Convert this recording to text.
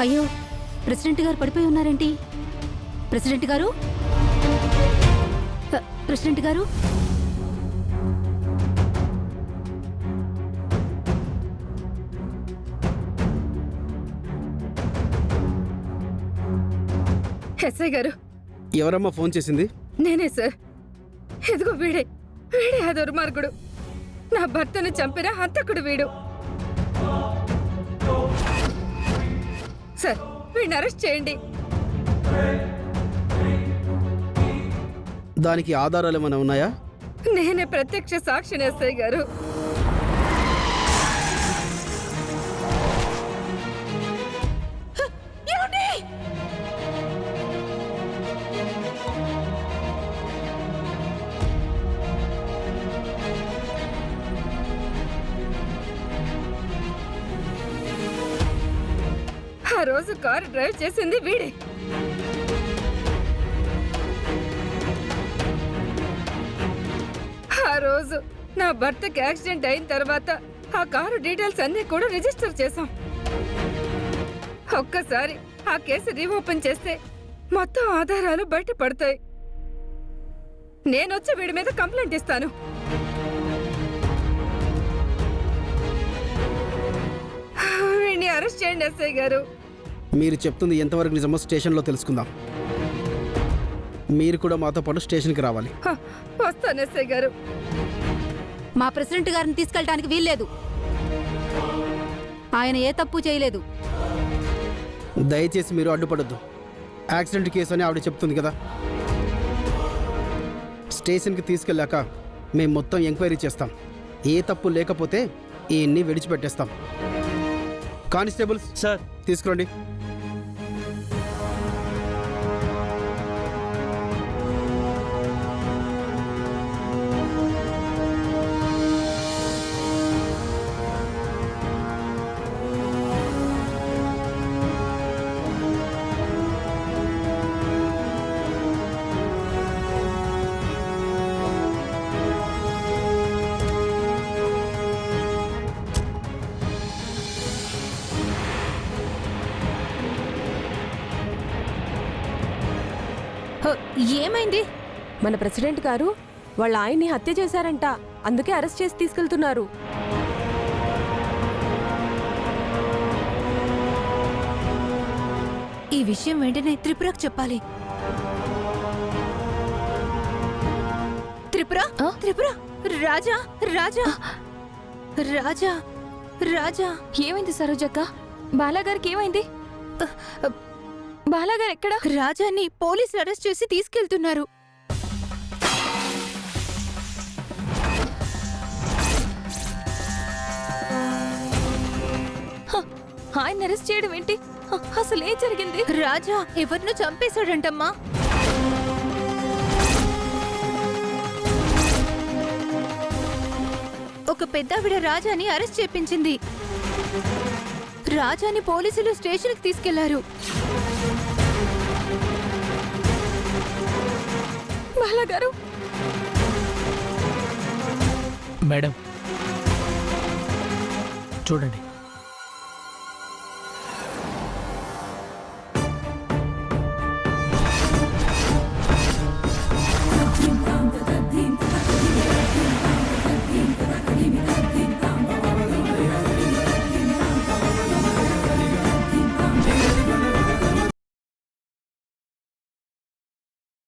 అయ్యో, ప్రెసిడెంట్ గారు పడిపోయి ఉన్నారేంటి? ప్రెసిడెంట్ గారు, ప్రెసిడెంట్ గారు. ఎస్ఐ గారు, ఎవరమ్మా ఫోన్ చేసింది? నేనే సార్. ఎదుగో వీడే ఆ దుర్మార్గుడు. నా భర్తను చంపిన హంతకుడు వీడు. సార్, వీడిని అరెస్ట్ చేయండి. దానికి ఆధారాలు ఏమైనా ఉన్నాయా? నేనే ప్రత్యక్ష సాక్షిని ఎస్ఐ గారు. ఆ రోజు కారు డ్రైవ్ చేసింది వీడే. ఆ రోజు నా భర్తకి యాక్సిడెంట్ అయిన తర్వాత ఆ కారు డీటెయిల్స్ అన్ని కూడా రిజిస్టర్ చేశాం. ఒక్కసారి ఆ కేసు రీఓపెన్ చేస్తే మొత్తం ఆధారాలు బయటపడతాయి. నేనొచ్చి వీడి మీద కంప్లైంట్ ఇస్తాను. వీడిని అరెస్ట్ చేయండి ఎస్ఐ గారు. మీరు చెప్తుంది ఎంతవరకు నిజమో స్టేషన్లో తెలుసుకుందాం. మీరు కూడా మాతో పాటు స్టేషన్కి రావాలి. వస్తాను ఎస్ఐ గారు. మా ప్రెసిడెంట్ గారిని తీసుకెళ్ళడానికి వీల్లేదు. ఆయన ఏ తప్పు చేయలేదు. దయచేసి మీరు అడ్డుపడొద్దు. యాక్సిడెంట్ కేసు అని ఆవిడ చెప్తుంది కదా. స్టేషన్కి తీసుకెళ్ళాక మేము మొత్తం ఎంక్వైరీ చేస్తాం. ఏ తప్పు లేకపోతే ఈయన్ని విడిచిపెట్టేస్తాం. కానిస్టేబుల్స్ సార్, తీసుకురండి. ఏమైంది? మన ప్రెసిడెంట్ గారు వాళ్ళ ఆయన్ని హత్య చేశారంట. అందుకే అరెస్ట్ చేసి తీసుకెళ్తున్నారు. ఈ విషయం వెంటనే త్రిపురకు చెప్పాలి. త్రిపుర, త్రిపుర, రాజా, రాజా, రాజా, రాజా. ఏమైంది సరోజక్క? బాలాగారికి ఏమైంది? బాలాగారు ఎక్కడ? రాజాని పోలీసులు అరెస్ట్ చేసి తీసుకెళ్తున్నారు. ఆయన అరెస్ట్ చేయడం ఏంటి? అసలు ఏం జరిగింది? రాజా ఎవరినో చంపేశాడంటమ్మా. ఒక పెద్దావిడ రాజాని అరెస్ట్ చేపించింది. రాజాని పోలీసులు స్టేషన్కి తీసుకెళ్లారు. బాలాగారు, మేడం చూడండి,